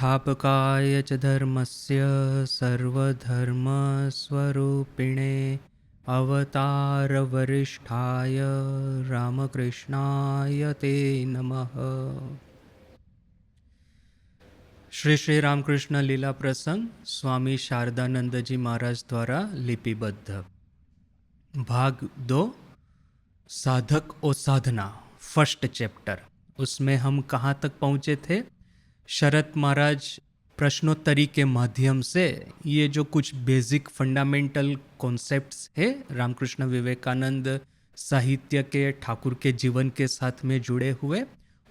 संस्थापकाय च धर्मस्य सर्वधर्मस्वरूपिणे अवतारवरिष्ठाय रामकृष्णाय ते नमः। श्री श्री रामकृष्ण लीला प्रसंग स्वामी शारदानंद जी महाराज द्वारा लिपिबद्ध भाग 2 साधक और साधना फर्स्ट चैप्टर। उसमें हम कहाँ तक पहुँचे थे? शरत महाराज प्रश्नोत्तरी के माध्यम से ये जो कुछ बेसिक फंडामेंटल कॉन्सेप्ट्स है रामकृष्ण विवेकानंद साहित्य के ठाकुर के जीवन के साथ में जुड़े हुए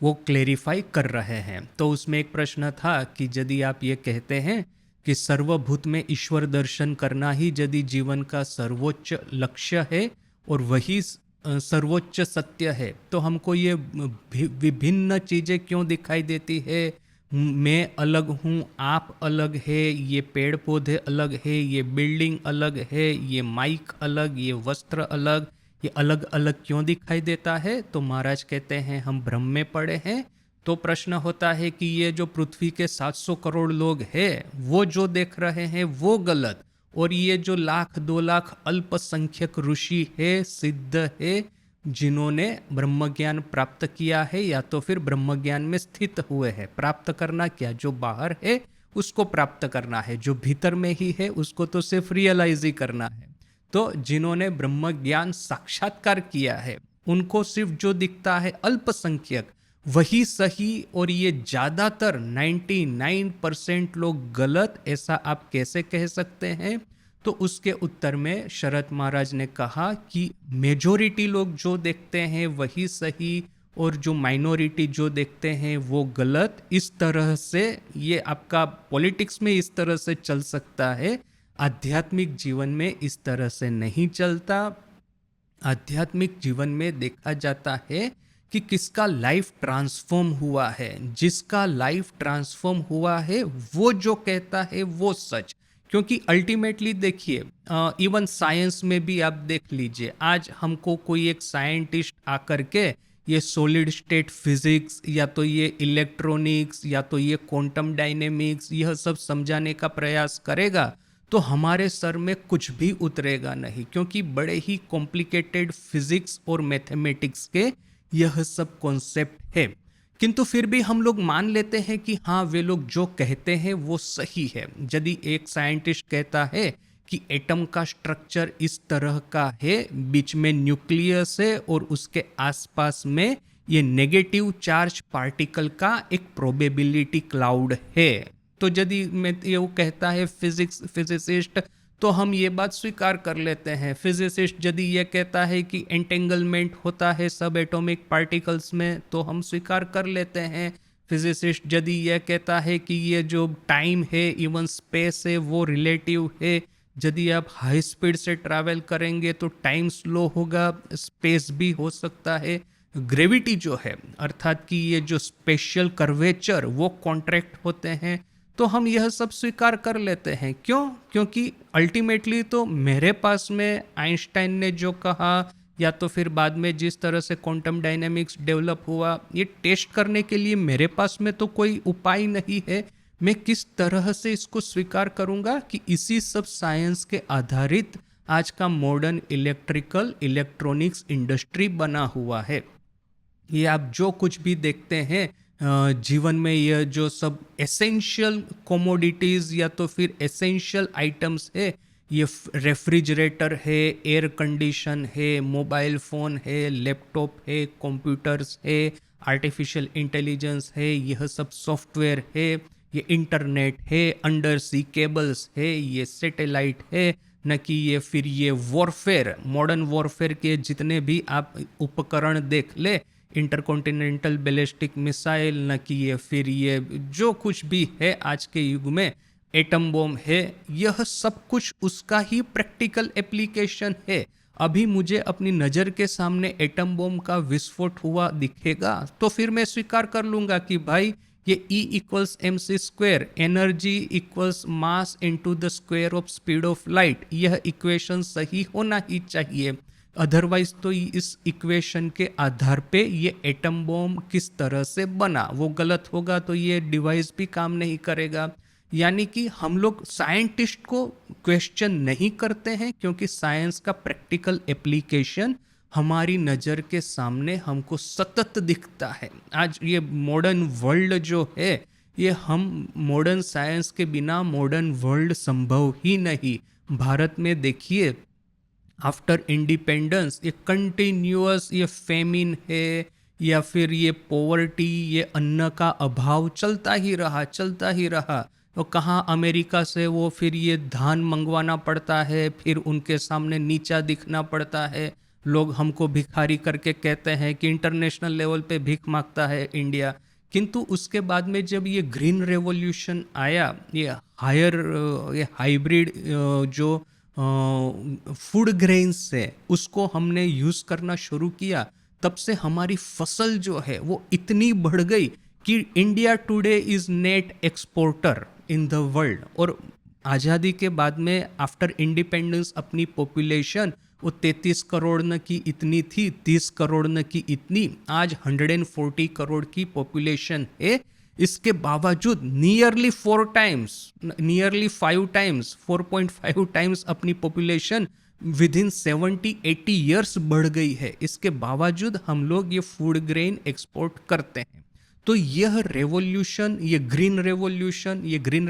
वो क्लेरिफाई कर रहे हैं। तो उसमें एक प्रश्न था कि यदि आप ये कहते हैं कि सर्वभूत में ईश्वर दर्शन करना ही यदि जीवन का सर्वोच्च लक्ष्य है और वही सर्वोच्च सत्य है, तो हमको ये विभिन्न चीज़ें क्यों दिखाई देती है? मैं अलग हूँ, आप अलग है, ये पेड़ पौधे अलग है, ये बिल्डिंग अलग है, ये माइक अलग, ये वस्त्र अलग, ये अलग अलग क्यों दिखाई देता है? तो महाराज कहते हैं हम भ्रम में पड़े हैं। तो प्रश्न होता है कि ये जो पृथ्वी के 700 करोड़ लोग हैं वो जो देख रहे हैं वो गलत, और ये जो 1,00,000 2,00,000 अल्पसंख्यक ऋषि है, सिद्ध है, जिन्होंने ब्रह्म ज्ञान प्राप्त किया है या तो फिर ब्रह्म ज्ञान में स्थित हुए हैं। प्राप्त करना क्या? जो बाहर है उसको प्राप्त करना है, जो भीतर में ही है उसको तो सिर्फ रियलाइज ही करना है। तो जिन्होंने ब्रह्म ज्ञान साक्षात्कार किया है उनको सिर्फ जो दिखता है अल्पसंख्यक वही सही, और ये ज़्यादातर 99% लोग गलत, ऐसा आप कैसे कह सकते हैं? तो उसके उत्तर में शरत महाराज ने कहा कि मेजॉरिटी लोग जो देखते हैं वही सही और जो माइनॉरिटी जो देखते हैं वो गलत। इस तरह से ये आपका पॉलिटिक्स में इस तरह से चल सकता है, आध्यात्मिक जीवन में इस तरह से नहीं चलता। आध्यात्मिक जीवन में देखा जाता है कि किसका लाइफ ट्रांसफॉर्म हुआ है। जिसका लाइफ ट्रांसफॉर्म हुआ है वो जो कहता है वो सच। क्योंकि अल्टीमेटली देखिए, इवन साइंस में भी आप देख लीजिए, आज हमको कोई एक साइंटिस्ट आकर के ये सॉलिड स्टेट फिजिक्स या तो ये इलेक्ट्रॉनिक्स या तो ये क्वांटम डायनेमिक्स यह सब समझाने का प्रयास करेगा तो हमारे सर में कुछ भी उतरेगा नहीं, क्योंकि बड़े ही कॉम्प्लिकेटेड फिजिक्स और मैथमेटिक्स के यह सब कॉन्सेप्ट है। किंतु फिर भी हम लोग मान लेते हैं कि हाँ वे लोग जो कहते हैं वो सही है। यदि एक साइंटिस्ट कहता है कि एटम का स्ट्रक्चर इस तरह का है, बीच में न्यूक्लियस है और उसके आसपास में ये नेगेटिव चार्ज पार्टिकल का एक प्रोबेबिलिटी क्लाउड है, तो यदि मैं ये वो कहता है फिजिसिस्ट तो हम ये बात स्वीकार कर लेते हैं। फिजिसिस्ट यदि ये कहता है कि एंटेंगलमेंट होता है सब एटॉमिक पार्टिकल्स में तो हम स्वीकार कर लेते हैं। फिजिसिस्ट यदि ये कहता है कि ये जो टाइम है इवन स्पेस है वो रिलेटिव है, यदि आप हाई स्पीड से ट्रैवल करेंगे तो टाइम स्लो होगा, स्पेस भी हो सकता है। ग्रेविटी जो है अर्थात कि ये जो स्पेशल कर्वेचर वो कॉन्ट्रैक्ट होते हैं, तो हम यह सब स्वीकार कर लेते हैं। क्यों? क्योंकि अल्टीमेटली तो मेरे पास में आइंस्टाइन ने जो कहा या तो फिर बाद में जिस तरह से क्वांटम डायनेमिक्स डेवलप हुआ, ये टेस्ट करने के लिए मेरे पास में तो कोई उपाय नहीं है। मैं किस तरह से इसको स्वीकार करूंगा कि इसी सब साइंस के आधारित आज का मॉडर्न इलेक्ट्रिकल इलेक्ट्रॉनिक्स इंडस्ट्री बना हुआ है। ये आप जो कुछ भी देखते हैं जीवन में, यह जो सब एसेंशियल कोमोडिटीज़ या तो फिर एसेंशियल आइटम्स है, ये रेफ्रिजरेटर है, एयर कंडीशन है, मोबाइल फ़ोन है, लैपटॉप है, कंप्यूटर्स है, आर्टिफिशियल इंटेलिजेंस है, यह सब सॉफ्टवेयर है, ये इंटरनेट है, अंडर सी केबल्स है, ये सैटेलाइट है, न कि ये फिर ये वॉरफेयर, मॉडर्न वॉरफेयर के जितने भी आप उपकरण देख ले, इंटरकॉन्टिनेंटल बैलिस्टिक मिसाइल, न कि ये फिर ये जो कुछ भी है आज के युग में, एटम बॉम्ब है, यह सब कुछ उसका ही प्रैक्टिकल एप्लीकेशन है। अभी मुझे अपनी नज़र के सामने एटम बॉम्ब का विस्फोट हुआ दिखेगा तो फिर मैं स्वीकार कर लूँगा कि भाई ये E=mc², energy equals mass into the square of speed of light, यह इक्वेशन सही होना ही चाहिए। अदरवाइज तो इस इक्वेशन के आधार पे ये एटम बॉम्ब किस तरह से बना वो गलत होगा, तो ये डिवाइस भी काम नहीं करेगा। यानी कि हम लोग साइंटिस्ट को क्वेश्चन नहीं करते हैं, क्योंकि साइंस का प्रैक्टिकल एप्लीकेशन हमारी नज़र के सामने हमको सतत दिखता है। आज ये मॉडर्न वर्ल्ड जो है, ये हम मॉडर्न साइंस के बिना मॉडर्न वर्ल्ड संभव ही नहीं। भारत में देखिए, आफ्टर इंडिपेंडेंस ये कंटिन्यूअस ये फेमिन है, या फिर ये पॉवर्टी, ये अन्न का अभाव चलता ही रहा। तो कहाँ अमेरिका से वो फिर ये धान मंगवाना पड़ता है, फिर उनके सामने नीचा दिखना पड़ता है। लोग हमको भिखारी करके कहते हैं कि इंटरनेशनल लेवल पे भीख मांगता है इंडिया। किंतु उसके बाद में जब ये ग्रीन रेवोल्यूशन आया, ये हाइब्रिड जो फूड ग्रेन्स से उसको हमने यूज़ करना शुरू किया, तब से हमारी फसल जो है वो इतनी बढ़ गई कि India today is net exporter in the world. और आज़ादी के बाद में आफ्टर इंडिपेंडेंस अपनी पॉपुलेशन वो 33 करोड़ न की इतनी थी, 30 करोड़ न की इतनी, आज 140 करोड़ की पॉपुलेशन है। इसके बावजूद नियरली 5 टाइम्स 4.5 टाइम्स अपनी पॉपुलेशन विद इन 70-80 ईयर्स बढ़ गई है। इसके बावजूद हम लोग ये फूड ग्रेन एक्सपोर्ट करते हैं। तो यह रेवोल्यूशन, ये ग्रीन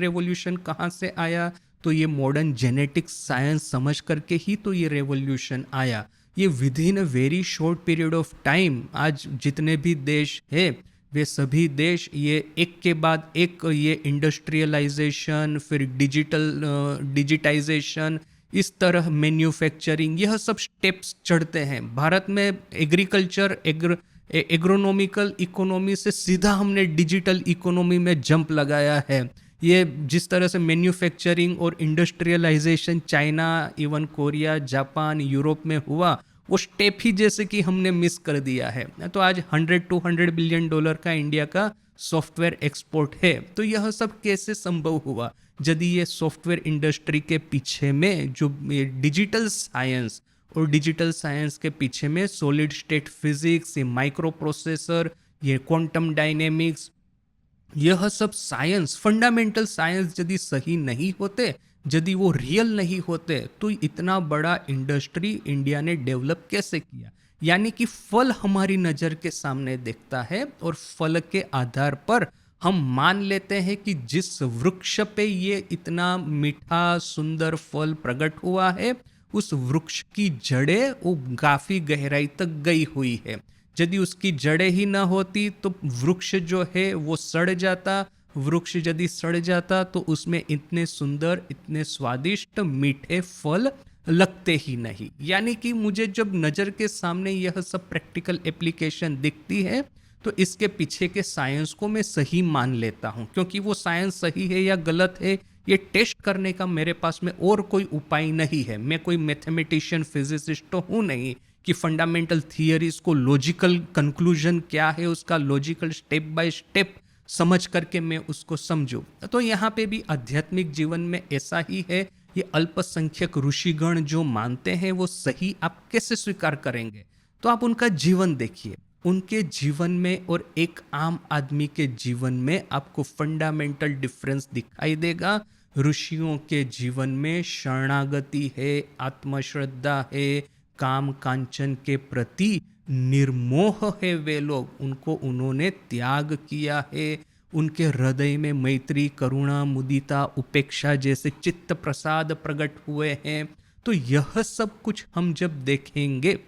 रेवोल्यूशन कहाँ से आया? तो ये मॉडर्न जेनेटिक्स साइंस समझ करके ही तो ये रेवोल्यूशन आया। ये with in a very short period of time आज जितने भी देश है, वे सभी देश ये एक के बाद एक ये इंडस्ट्रियलाइजेशन, फिर डिजिटाइजेशन, इस तरह मैन्युफैक्चरिंग, यह सब स्टेप्स चढ़ते हैं। भारत में एग्रीकल्चर एग्रोनॉमिकल इकोनॉमी से सीधा हमने डिजिटल इकोनॉमी में जंप लगाया है। ये जिस तरह से मैन्युफैक्चरिंग और industrialisation China, even Korea, Japan, Europe में हुआ, वो स्टेप ही जैसे कि हमने मिस कर दिया है। तो आज $100-200 बिलियन का इंडिया का सॉफ्टवेयर एक्सपोर्ट है। तो यह सब कैसे संभव हुआ? यदि ये सॉफ्टवेयर इंडस्ट्री के पीछे में जो ये डिजिटल साइंस के पीछे में सॉलिड स्टेट फिजिक्स, ये माइक्रो प्रोसेसर, ये क्वांटम डायनेमिक्स, यह सब साइंस, फंडामेंटल साइंस यदि सही नहीं होते, यदि वो रियल नहीं होते, तो इतना बड़ा इंडस्ट्री इंडिया ने डेवलप कैसे किया? यानी कि फल हमारी नज़र के सामने दिखता है और फल के आधार पर हम मान लेते हैं कि जिस वृक्ष पे ये इतना मीठा सुंदर फल प्रकट हुआ है, उस वृक्ष की जड़ें वो काफ़ी गहराई तक गई हुई है। यदि उसकी जड़ें ही ना होती तो वृक्ष जो है वो सड़ जाता। वृक्ष यदि सड़ जाता तो उसमें इतने सुंदर, इतने स्वादिष्ट मीठे फल लगते ही नहीं। यानी कि मुझे जब नज़र के सामने यह सब प्रैक्टिकल एप्लीकेशन दिखती है, तो इसके पीछे के साइंस को मैं सही मान लेता हूँ, क्योंकि वो साइंस सही है या गलत है ये टेस्ट करने का मेरे पास में और कोई उपाय नहीं है। मैं कोई मैथमेटिशियन, फिजिसिस्ट तो हूँ नहीं कि फंडामेंटल थियरीज को लॉजिकल कंक्लूजन क्या है उसका लॉजिकल स्टेप बाय स्टेप समझ करके मैं उसको समझूं। तो यहाँ पे भी आध्यात्मिक जीवन में ऐसा ही है। ये अल्पसंख्यक ऋषिगण जो मानते हैं वो सही आप कैसे स्वीकार करेंगे? तो आप उनका जीवन देखिए, उनके जीवन में और एक आम आदमी के जीवन में आपको फंडामेंटल डिफरेंस दिखाई देगा। ऋषियों के जीवन में शरणागति है, आत्मश्रद्धा है, काम कांचन के प्रति निर्मोह है। वे लोग, उनको उन्होंने त्याग किया है। उनके हृदय में मैत्री, करुणा, मुदिता, उपेक्षा जैसे चित्त प्रसाद प्रकट हुए हैं। तो यह सब कुछ हम जब देखेंगे,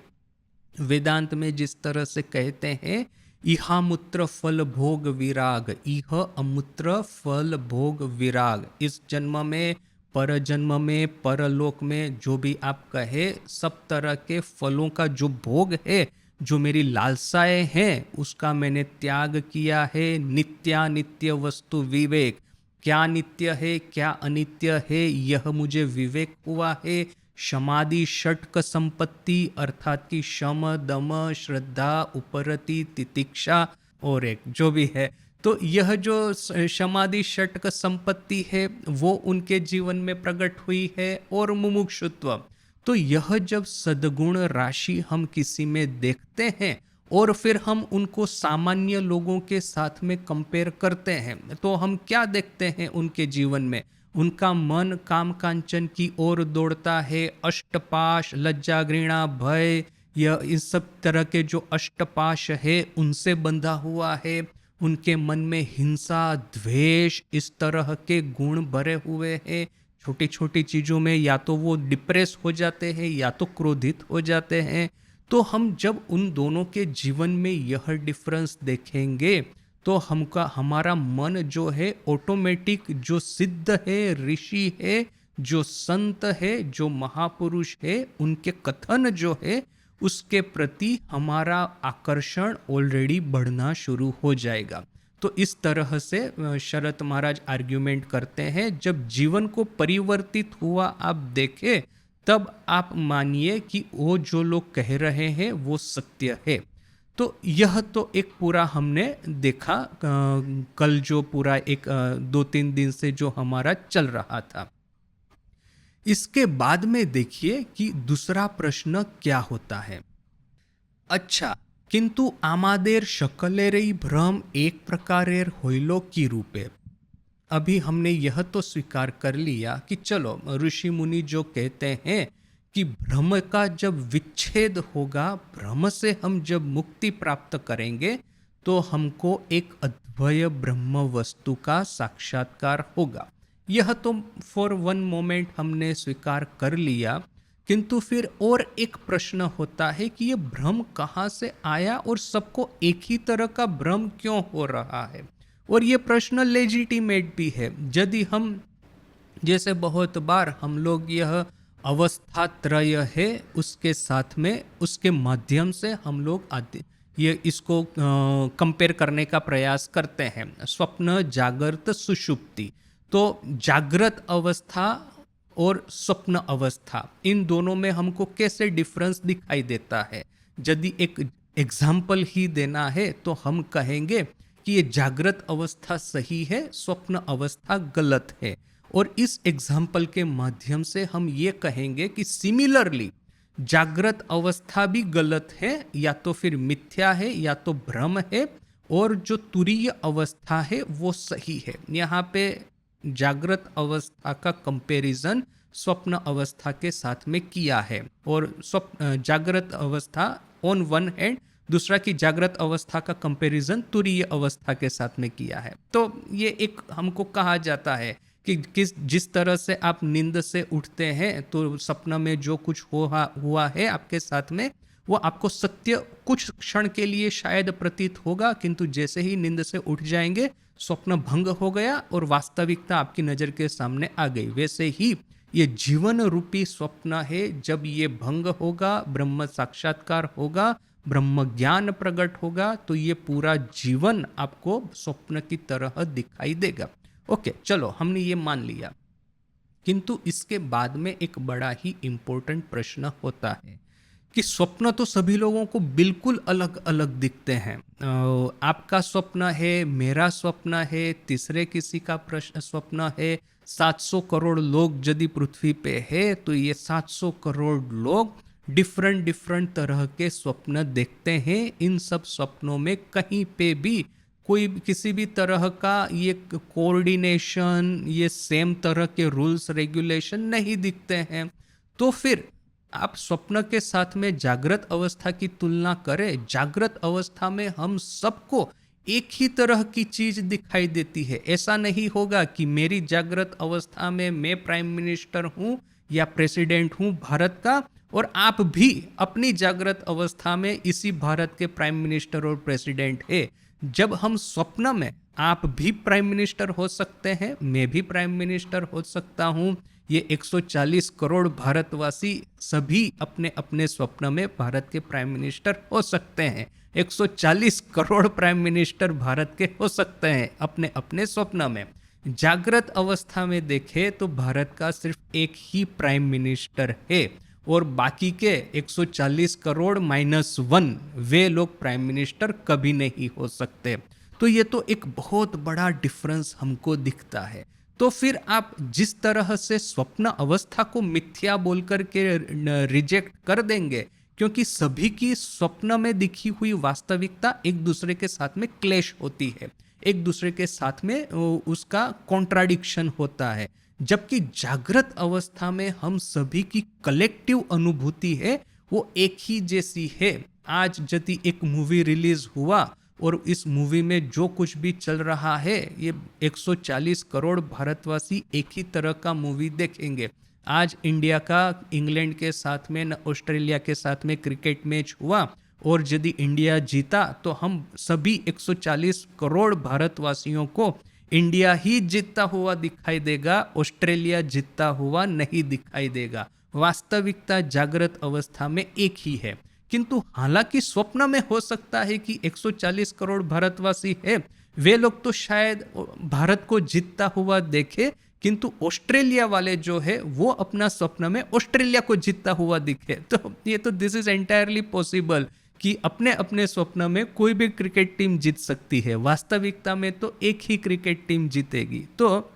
वेदांत में जिस तरह से कहते हैं, इहामुत्र फल भोग विराग, इह अमुत्र फल भोग विराग, इस जन्म में, पर जन्म में, परलोक में, जो भी आप कहे, सब तरह के फलों का जो भोग है, जो मेरी लालसाएं हैं, उसका मैंने त्याग किया है। नित्यानित्य वस्तु विवेक, क्या नित्य है क्या अनित्य है यह मुझे विवेक हुआ है। समाधि षटक संपत्ति अर्थात कि शम, दम, श्रद्धा, उपरति, तितिक्षा और एक जो भी है, तो यह जो समाधि षटक संपत्ति है वो उनके जीवन में प्रकट हुई है। और मुमुक्षुत्व, तो यह जब सद्गुण राशि हम किसी में देखते हैं और फिर हम उनको सामान्य लोगों के साथ में कंपेयर करते हैं, तो हम क्या देखते हैं उनके जीवन में? उनका मन काम कांचन की ओर दौड़ता है, अष्टपाश, लज्जा, घृणा, भय, यह इस सब तरह के जो अष्टपाश है उनसे बंधा हुआ है। उनके मन में हिंसा, द्वेष, इस तरह के गुण भरे हुए हैं। छोटी छोटी चीज़ों में या तो वो डिप्रेस हो जाते हैं या तो क्रोधित हो जाते हैं। तो हम जब उन दोनों के जीवन में यह डिफरेंस देखेंगे तो हमारा मन जो है ऑटोमेटिक, जो सिद्ध है, ऋषि है, जो संत है, जो महापुरुष है, उनके कथन जो है उसके प्रति हमारा आकर्षण ऑलरेडी बढ़ना शुरू हो जाएगा। तो इस तरह से शरत महाराज आर्ग्यूमेंट करते हैं, जब जीवन को परिवर्तित हुआ आप देखें तब आप मानिए कि वो जो लोग कह रहे हैं वो सत्य है। तो यह तो एक पूरा हमने देखा कल जो पूरा एक 2-3 दिन से जो हमारा चल रहा था। इसके बाद में देखिए कि दूसरा प्रश्न क्या होता है। अच्छा, किंतु आमादेर शकलेरई भ्रम एक प्रकारेर होइलो की रूपे। अभी हमने यह तो स्वीकार कर लिया कि चलो ऋषि मुनि जो कहते हैं कि भ्रम का जब विच्छेद होगा, भ्रम से हम जब मुक्ति प्राप्त करेंगे तो हमको एक अद्वय ब्रह्म वस्तु का साक्षात्कार होगा। यह तो फॉर वन मोमेंट हमने स्वीकार कर लिया, किंतु फिर और एक प्रश्न होता है कि ये भ्रम कहाँ से आया और सबको एक ही तरह का भ्रम क्यों हो रहा है। और ये प्रश्न लेजिटिमेट भी है। यदि हम जैसे बहुत बार हम लोग यह अवस्था त्रय है उसके साथ में, उसके माध्यम से हम लोग ये इसको कंपेयर करने का प्रयास करते हैं, स्वप्न, जागृत, सुषुप्ति। तो जागृत अवस्था और स्वप्न अवस्था, इन दोनों में हमको कैसे डिफरेंस दिखाई देता है। यदि एक एग्जाम्पल ही देना है तो हम कहेंगे कि ये जागृत अवस्था सही है, स्वप्न अवस्था गलत है। और इस एग्जाम्पल के माध्यम से हम ये कहेंगे कि सिमिलरली जागृत अवस्था भी गलत है, या तो फिर मिथ्या है या तो भ्रम है, और जो तुरीय अवस्था है वो सही है। यहाँ पे जागृत अवस्था का कंपैरिजन स्वप्न अवस्था के साथ में किया है, और जागृत अवस्था ऑन वन हैंड, दूसरा की जागृत अवस्था का कंपैरिजन तुरीय अवस्था के साथ में किया है। तो ये एक हमको कहा जाता है कि जिस तरह से आप नींद से उठते हैं तो सपना में जो कुछ हुआ है आपके साथ में वो आपको सत्य कुछ क्षण के लिए शायद प्रतीत होगा, किंतु जैसे ही नींद से उठ जाएंगे स्वप्न भंग हो गया और वास्तविकता आपकी नज़र के सामने आ गई। वैसे ही ये जीवन रूपी स्वप्न है, जब ये भंग होगा, ब्रह्म साक्षात्कार होगा, ब्रह्म ज्ञान प्रकट होगा, तो ये पूरा जीवन आपको स्वप्न की तरह दिखाई देगा। ओके, चलो हमने ये मान लिया, किंतु इसके बाद में एक बड़ा ही इम्पोर्टेंट प्रश्न होता है कि स्वप्न तो सभी लोगों को बिल्कुल अलग अलग दिखते हैं। आपका स्वप्न है, मेरा स्वप्न है, तीसरे किसी का प्रश्न स्वप्न है। 700 करोड़ लोग यदि पृथ्वी पे है तो ये 700 करोड़ लोग डिफरेंट तरह के स्वप्न देखते हैं। इन सब स्वप्नों में कहीं पे भी कोई किसी भी तरह का ये कोऑर्डिनेशन, ये सेम तरह के रूल्स रेगुलेशन नहीं दिखते हैं। तो फिर आप स्वप्न के साथ में जागृत अवस्था की तुलना करें, जागृत अवस्था में हम सबको एक ही तरह की चीज दिखाई देती है। ऐसा नहीं होगा कि मेरी जागृत अवस्था में मैं प्राइम मिनिस्टर हूं या प्रेसिडेंट हूं भारत का, और आप भी अपनी जागृत अवस्था में इसी भारत के प्राइम मिनिस्टर और प्रेसिडेंट है। जब हम स्वप्न में, आप भी प्राइम मिनिस्टर हो सकते हैं, मैं भी प्राइम मिनिस्टर हो सकता हूं, ये 140 करोड़ भारतवासी सभी अपने अपने स्वप्न में भारत के प्राइम मिनिस्टर हो सकते हैं। 140 करोड़ प्राइम मिनिस्टर भारत के हो सकते हैं अपने अपने स्वप्न में। जागृत अवस्था में देखें तो भारत का सिर्फ एक ही प्राइम मिनिस्टर है, और बाकी के 140 करोड़ -1 वे लोग प्राइम मिनिस्टर कभी नहीं हो सकते। तो ये तो एक बहुत बड़ा डिफरेंस हमको दिखता है। तो फिर आप जिस तरह से स्वप्न अवस्था को मिथ्या बोल करके रिजेक्ट कर देंगे, क्योंकि सभी की स्वप्न में दिखी हुई वास्तविकता एक दूसरे के साथ में क्लेश होती है, एक दूसरे के साथ में उसका कॉन्ट्राडिक्शन होता है। जबकि जागृत अवस्था में हम सभी की कलेक्टिव अनुभूति है वो एक ही जैसी है। आज यदि एक मूवी रिलीज हुआ और इस मूवी में जो कुछ भी चल रहा है, ये 140 करोड़ भारतवासी एक ही तरह का मूवी देखेंगे। आज इंडिया का इंग्लैंड के साथ में न ऑस्ट्रेलिया के साथ में क्रिकेट मैच हुआ और यदि इंडिया जीता तो हम सभी 140 करोड़ भारतवासियों को इंडिया ही जीतता हुआ दिखाई देगा, ऑस्ट्रेलिया जीतता हुआ नहीं दिखाई देगा। वास्तविकता जागृत अवस्था में एक ही है। किंतु हालांकि स्वप्न में हो सकता है कि 140 करोड़ भारतवासी है, वे लोग तो शायद भारत को जीतता हुआ देखे, किंतु ऑस्ट्रेलिया वाले जो है वो अपना स्वप्न में ऑस्ट्रेलिया को जीतता हुआ दिखे। तो ये तो दिस इज एंटायरली पॉसिबल कि अपने अपने स्वप्न में कोई भी क्रिकेट टीम जीत सकती है, वास्तविकता में तो एक ही क्रिकेट टीम जीतेगी। तो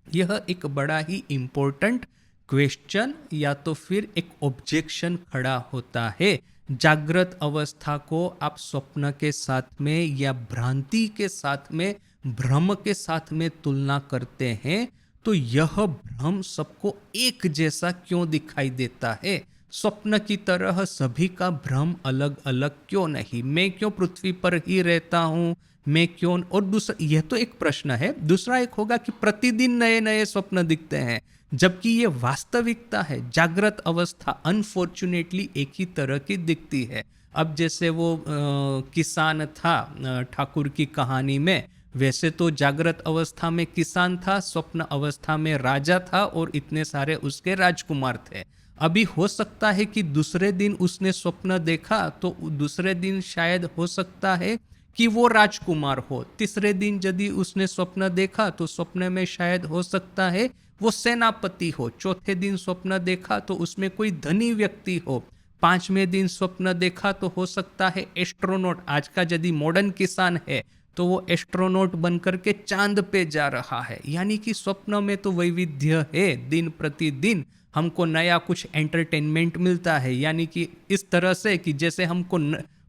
यह एक बड़ा ही इंपॉर्टेंट क्वेश्चन या तो फिर एक ऑब्जेक्शन खड़ा होता है। जागृत अवस्था को आप स्वप्न के साथ में या भ्रांति के साथ में, भ्रम के साथ में तुलना करते हैं, तो यह भ्रम सबको एक जैसा क्यों दिखाई देता है? स्वप्न की तरह सभी का भ्रम अलग अलग क्यों नहीं? मैं क्यों पृथ्वी पर ही रहता हूँ, मैं क्यों? और दूसरा, यह तो एक प्रश्न है। दूसरा एक होगा कि प्रतिदिन नए नए स्वप्न दिखते हैं, जबकि ये वास्तविकता है। जागृत अवस्था अनफॉर्चुनेटली एक ही तरह की दिखती है। अब जैसे वो किसान था ठाकुर की कहानी में, वैसे तो जागृत अवस्था में किसान था, स्वप्न अवस्था में राजा था और इतने सारे उसके राजकुमार थे। अभी हो सकता है कि दूसरे दिन उसने स्वप्न देखा तो दूसरे दिन शायद हो सकता है कि वो राजकुमार हो। तीसरे दिन यदि उसने स्वप्न देखा तो स्वप्न में शायद हो सकता है वो सेनापति हो। चौथे दिन स्वप्न देखा तो उसमें कोई धनी व्यक्ति हो। पांचवें दिन स्वप्न देखा तो हो सकता है एस्ट्रोनॉट। आज का यदि मॉडर्न किसान है तो वो एस्ट्रोनॉट बनकर के चांद पे जा रहा है। यानी कि स्वप्न में तो वैविध्य है, दिन प्रतिदिन हमको नया कुछ एंटरटेनमेंट मिलता है। यानी कि इस तरह से कि जैसे हमको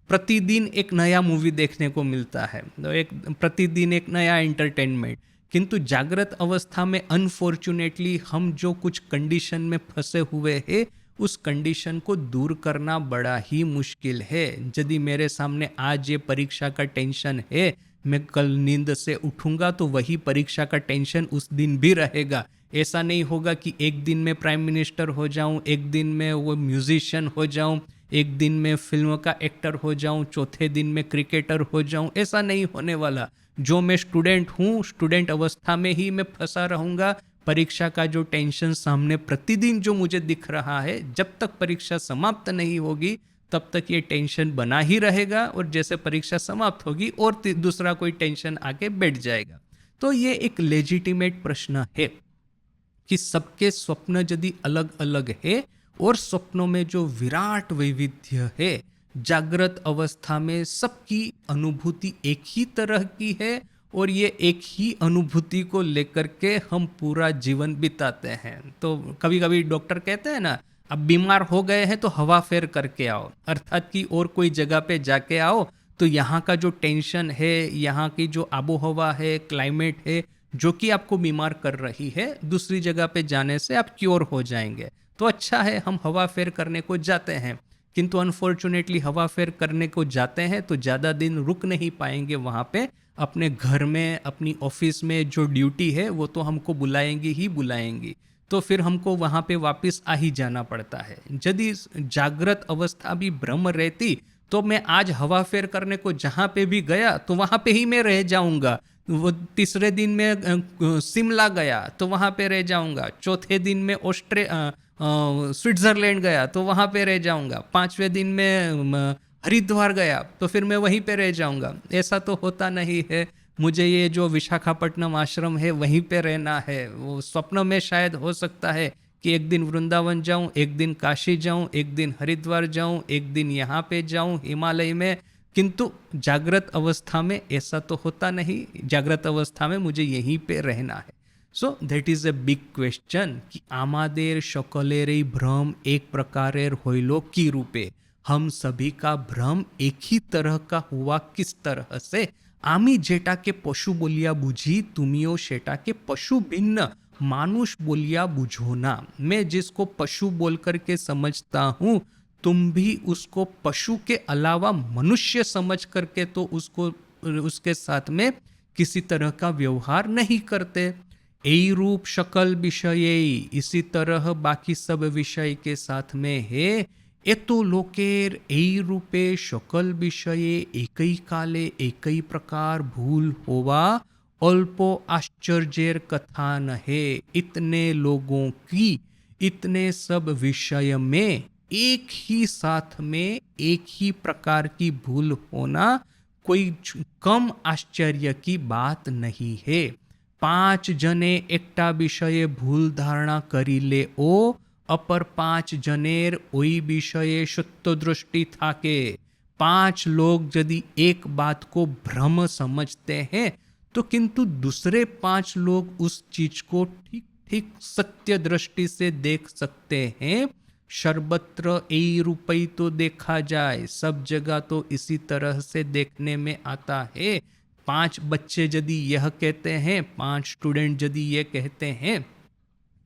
प्रतिदिन एक नया मूवी देखने को मिलता है, तो एक प्रतिदिन एक नया एंटरटेनमेंट। किंतु जागृत अवस्था में अनफॉर्चुनेटली हम जो कुछ कंडीशन में फंसे हुए हैं, उस कंडीशन को दूर करना बड़ा ही मुश्किल है। यदि मेरे सामने आज ये परीक्षा का टेंशन है, मैं कल नींद से उठूंगा तो वही परीक्षा का टेंशन उस दिन भी रहेगा। ऐसा नहीं होगा कि एक दिन में प्राइम मिनिस्टर हो जाऊं, एक दिन में वो म्यूजिशियन हो जाऊं, एक दिन में फिल्म का एक्टर हो जाऊं, चौथे दिन में क्रिकेटर हो जाऊं। ऐसा नहीं होने वाला। जो मैं स्टूडेंट हूँ, स्टूडेंट अवस्था में ही मैं फंसा रहूंगा। परीक्षा का जो टेंशन सामने प्रतिदिन जो मुझे दिख रहा है, जब तक परीक्षा समाप्त नहीं होगी तब तक ये टेंशन बना ही रहेगा, और जैसे परीक्षा समाप्त होगी और दूसरा कोई टेंशन आके बैठ जाएगा। तो ये एक लेजिटिमेट प्रश्न है कि सबके स्वप्न यदि अलग अलग है और स्वप्नों में जो विराट वैविध्य है, जागृत अवस्था में सबकी अनुभूति एक ही तरह की है और ये एक ही अनुभूति को लेकर के हम पूरा जीवन बिताते हैं। तो कभी कभी डॉक्टर कहते हैं ना, अब बीमार हो गए हैं तो हवा फेर करके आओ, अर्थात कि और कोई जगह पे जाके आओ तो यहाँ का जो टेंशन है, यहाँ की जो आबो हवा है, क्लाइमेट है, जो कि आपको बीमार कर रही है, दूसरी जगह पे जाने से आप क्योर हो जाएंगे। तो अच्छा है हम हवा फेर करने को जाते हैं, किंतु अनफॉर्चुनेटली हवा फेर करने को जाते हैं तो ज़्यादा दिन रुक नहीं पाएंगे वहाँ पे। अपने घर में, अपनी ऑफिस में जो ड्यूटी है वो तो हमको बुलाएंगी ही बुलाएंगी, तो फिर हमको वहाँ पे वापस आ ही जाना पड़ता है। यदि जागृत अवस्था भी भ्रम रहती तो मैं आज हवा फेर करने को जहाँ पे भी गया तो वहाँ पे ही मैं रह जाऊँगा। वो तीसरे दिन में शिमला गया तो वहाँ पे रह जाऊँगा, चौथे दिन में स्विट्ज़रलैंड गया तो वहाँ पे रह जाऊँगा, पांचवें दिन में हरिद्वार गया तो फिर मैं वहीं पे रह जाऊँगा। ऐसा तो होता नहीं है। मुझे ये जो विशाखापट्टनम आश्रम है वहीं पे रहना है। वो स्वप्न में शायद हो सकता है कि एक दिन वृंदावन जाऊं, एक दिन काशी जाऊं, एक दिन हरिद्वार जाऊं, एक दिन यहाँ पे जाऊं हिमालय में, किंतु जागृत अवस्था में ऐसा तो होता नहीं। जागृत अवस्था में मुझे यहीं पे रहना है। So that is a big question कि आमादेर सकलेर भ्रम एक प्रकारेर होइलो की रूपे, हम सभी का भ्रम एक ही तरह का हुआ किस तरह से, आमी जेटाके पशु बोलिया बुझी तुमियो सेटाके पशु भिन्न मानुष बोलिया बुझो ना। मैं जिसको पशु बोल करके समझता हूँ तुम भी उसको पशु के अलावा मनुष्य समझ करके तो उसको उसके साथ में किसी तरह का व्यवहार नहीं करते। यही रूप शकल विषय, इसी तरह बाकी सब विषय के साथ में है। ए तो लोकेर यही रूपे शकल विषय एकई काले एकई प्रकार भूल होवा अल्पो आश्चर्येर कथा न है। इतने लोगों की इतने सब विषय में एक ही साथ में एक ही प्रकार की भूल होना कोई कम आश्चर्य की बात नहीं है। 5 जने एकटा विषय भूल धारणा करी ले ओ, अपर 5 जनेर ओई विषय शुद्ध दृष्टि थाके। 5 लोग यदि एक बात को भ्रम समझते हैं तो किंतु दूसरे 5 लोग उस चीज को ठीक ठीक सत्य दृष्टि से देख सकते हैं। सर्वत्र यही रूपई तो देखा जाए, सब जगह तो इसी तरह से देखने में आता है। 5 बच्चे यदि यह कहते हैं, 5 स्टूडेंट यदि ये कहते हैं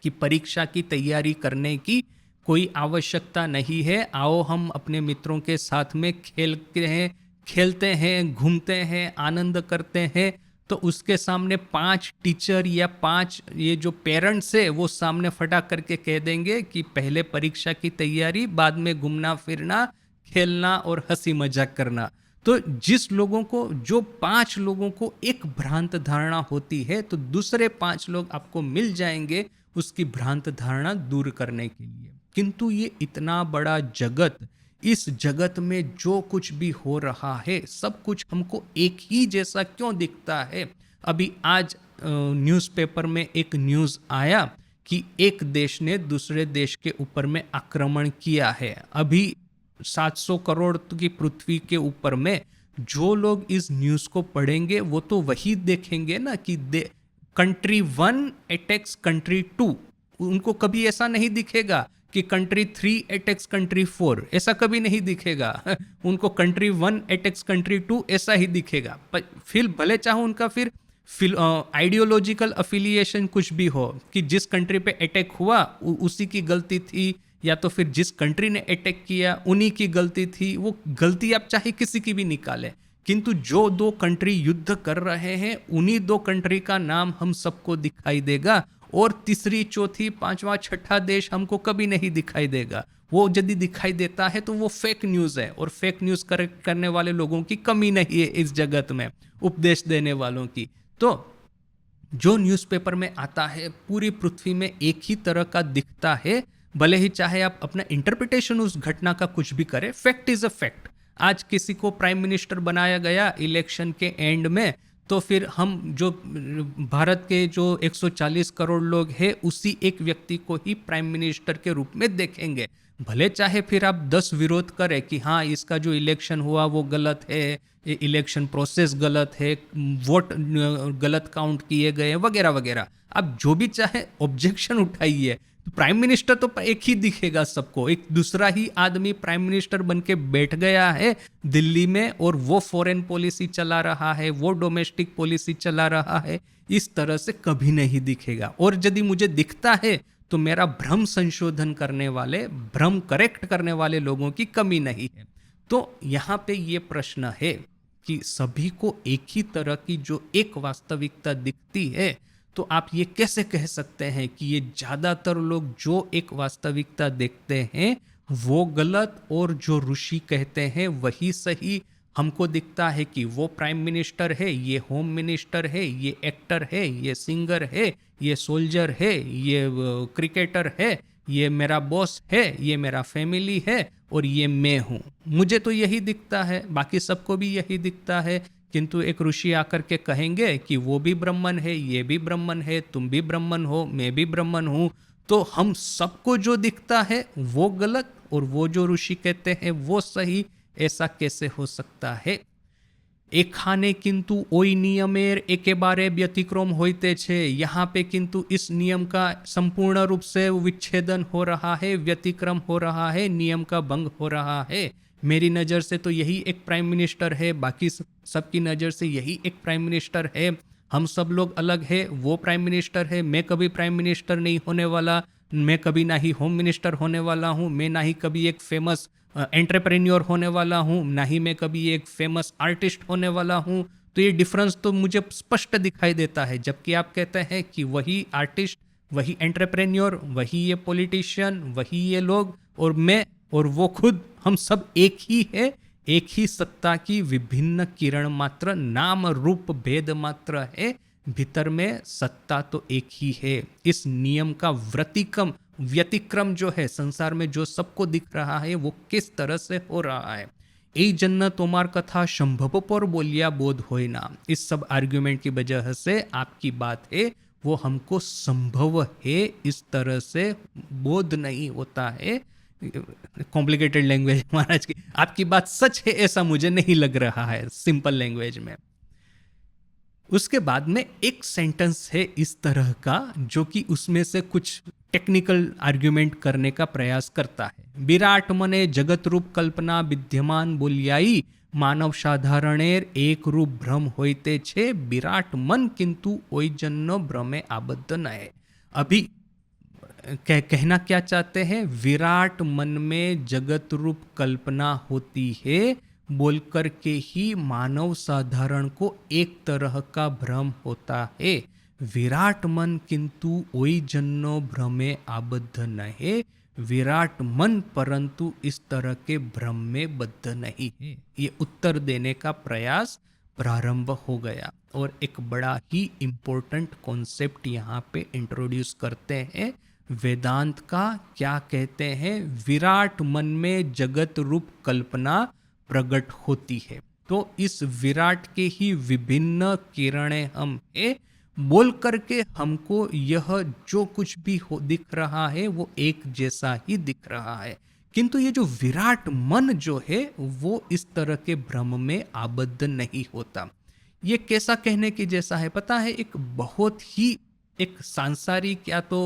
कि परीक्षा की तैयारी करने की कोई आवश्यकता नहीं है, आओ हम अपने मित्रों के साथ में खेलते हैं, घूमते हैं, आनंद करते हैं, तो उसके सामने 5 टीचर या 5 ये जो पेरेंट्स है वो सामने फटाक करके कह देंगे कि पहले परीक्षा की तैयारी, बाद में घूमना फिरना, खेलना और हंसी मजाक करना। तो जिस लोगों को, जो 5 लोगों को एक भ्रांत धारणा होती है तो दूसरे 5 लोग आपको मिल जाएंगे उसकी भ्रांत धारणा दूर करने के लिए। किंतु ये इतना बड़ा जगत, इस जगत में जो कुछ भी हो रहा है सब कुछ हमको एक ही जैसा क्यों दिखता है। अभी आज न्यूज़पेपर में एक न्यूज़ आया कि एक देश ने दूसरे देश के ऊपर में आक्रमण किया है। अभी 700 करोड़ की पृथ्वी के ऊपर में जो लोग इस न्यूज़ को पढ़ेंगे वो तो वही देखेंगे ना कि कंट्री 1 अटैक्स कंट्री 2। उनको कभी ऐसा नहीं दिखेगा कि कंट्री 3 अटैक्स कंट्री 4, ऐसा कभी नहीं दिखेगा। उनको कंट्री 1 अटैक्स कंट्री 2 ऐसा ही दिखेगा। फिर भले चाहो उनका फिर आइडियोलॉजिकल अफिलिएशन कुछ भी हो कि जिस कंट्री पे अटैक हुआ उसी की गलती थी, या तो फिर जिस कंट्री ने अटैक किया उन्हीं की गलती थी। वो गलती आप चाहे किसी की भी निकालें, किंतु जो 2 कंट्री युद्ध कर रहे हैं उन्हीं 2 कंट्री का नाम हम सबको दिखाई देगा, और तीसरी, चौथी, 5वां, 6ठा देश हमको कभी नहीं दिखाई देगा। वो यदि दिखाई देता है तो वो फेक न्यूज़ है, और फेक न्यूज़ करने वाले लोगों की कमी नहीं है इस जगत में, उपदेश देने वालों की। तो जो न्यूज़पेपर में आता है पूरी पृथ्वी में एक ही तरह का दिखता है, भले ही चाहे आप अपना इंटरप्रिटेशन उस घटना का कुछ भी करें, फैक्ट इज अ फैक्ट। आज किसी को प्राइम मिनिस्टर बनाया गया इलेक्शन के एंड में, तो फिर हम जो भारत के जो 140 करोड़ लोग हैं उसी एक व्यक्ति को ही प्राइम मिनिस्टर के रूप में देखेंगे। भले चाहे फिर आप 10 विरोध करें कि हाँ इसका जो इलेक्शन हुआ वो गलत है, ये इलेक्शन प्रोसेस गलत है, वोट गलत काउंट किए गए वगैरह वगैरह, आप जो भी चाहे ऑब्जेक्शन उठाइए, तो प्राइम मिनिस्टर तो एक ही दिखेगा सबको। एक दूसरा ही आदमी प्राइम मिनिस्टर बन के बैठ गया है दिल्ली में, और वो फॉरेन पॉलिसी चला रहा है, वो डोमेस्टिक पॉलिसी चला रहा है। इस तरह से कभी नहीं दिखेगा। और यदि मुझे दिखता है तो मेरा भ्रम संशोधन करने वाले, भ्रम करेक्ट करने वाले लोगों की कमी नहीं है। तो यहाँ पे ये प्रश्न है कि सभी को एक ही तरह की जो एक वास्तविकता दिखती है, तो आप ये कैसे कह सकते हैं कि ये ज़्यादातर लोग जो एक वास्तविकता देखते हैं वो गलत, और जो ऋषि कहते हैं वही सही। हमको दिखता है कि वो प्राइम मिनिस्टर है, ये होम मिनिस्टर है, ये एक्टर है, ये सिंगर है, ये सोल्जर है, ये क्रिकेटर है, ये मेरा बॉस है, ये मेरा फैमिली है, और ये मैं हूँ। मुझे तो यही दिखता है, बाकी सबको भी यही दिखता है। किंतु एक ऋषि आकर के कहेंगे कि वो भी ब्राह्मण है, ये भी ब्राह्मण है, तुम भी ब्राह्मण हो, मैं भी ब्राह्मण हूँ, तो हम सबको जो दिखता है वो गलत और वो जो ऋषि कहते हैं वो सही, ऐसा कैसे हो सकता है? एखाने किंतु ओई नियमेर एकेबारे व्यतिक्रम होते छे। यहाँ पे किंतु इस नियम का संपूर्ण रूप से विच्छेदन हो रहा है, व्यतिक्रम हो रहा है, नियम का भंग हो रहा है। मेरी नज़र से तो यही एक प्राइम मिनिस्टर है, बाकी सबकी नज़र से यही एक प्राइम मिनिस्टर है। हम सब लोग अलग है, वो प्राइम मिनिस्टर है, मैं कभी प्राइम मिनिस्टर नहीं होने वाला, मैं कभी ना ही होम मिनिस्टर होने वाला हूँ, मैं ना ही कभी एक फेमस एंटरप्रेन्योर होने वाला हूँ, ना ही मैं कभी एक फेमस आर्टिस्ट होने वाला हूँ। तो ये डिफरेंस तो मुझे स्पष्ट दिखाई देता है। जबकि आप कहते हैं कि वही आर्टिस्ट, वही एंटरप्रेन्योर, वही ये पॉलिटिशियन, वही ये लोग और मैं और वो खुद, हम सब एक ही है, एक ही सत्ता की विभिन्न किरण मात्र, नाम रूप भेद मात्र है, भीतर में सत्ता तो एक ही है। इस नियम का व्यतिक्रम जो है संसार में जो सबको दिख रहा है वो किस तरह से हो रहा है। এই জন্য তোমার কথা সম্ভবপর बोलिया बोध होय ना। इस सब आर्ग्यूमेंट की वजह से आपकी बात है वो हमको संभव है इस तरह से बोध नहीं होता है। कॉम्प्लिकेटेड लैंग्वेज महाराज की, आपकी बात सच है ऐसा मुझे नहीं लग रहा है सिंपल लैंग्वेज में। उसके बाद में एक सेंटेंस है इस तरह का जो कि उसमें से कुछ टेक्निकल आर्ग्यूमेंट करने का प्रयास करता है। विराट मने जगत रूप कल्पना विद्यमान बोलियाई मानव साधारणेर एक रूप भ्रम होते छे, विराट मन किंतु ओई जन्नो भ्रमे आबद्ध न है। अभी कहना क्या चाहते हैं, विराट मन में जगत रूप कल्पना होती है बोल कर के ही मानव साधारण को एक तरह का भ्रम होता है। विराट मन किंतु ओई जन्नो भ्रमे आबद्ध न है। विराट मन परंतु इस तरह के भ्रम में बद्ध नहीं है। ये उत्तर देने का प्रयास प्रारंभ हो गया और एक बड़ा ही इम्पोर्टेंट कॉन्सेप्ट यहाँ पे इंट्रोड्यूस करते हैं। वेदांत का क्या कहते हैं, विराट मन में जगत रूप कल्पना प्रकट होती है। तो इस विराट के ही विभिन्न किरणें हम है बोल करके हमको यह जो कुछ भी दिख रहा है वो एक जैसा ही दिख रहा है। किंतु ये जो विराट मन जो है वो इस तरह के भ्रम में आबद्ध नहीं होता। ये कैसा कहने की जैसा है पता है, एक बहुत ही एक सांसारिक या तो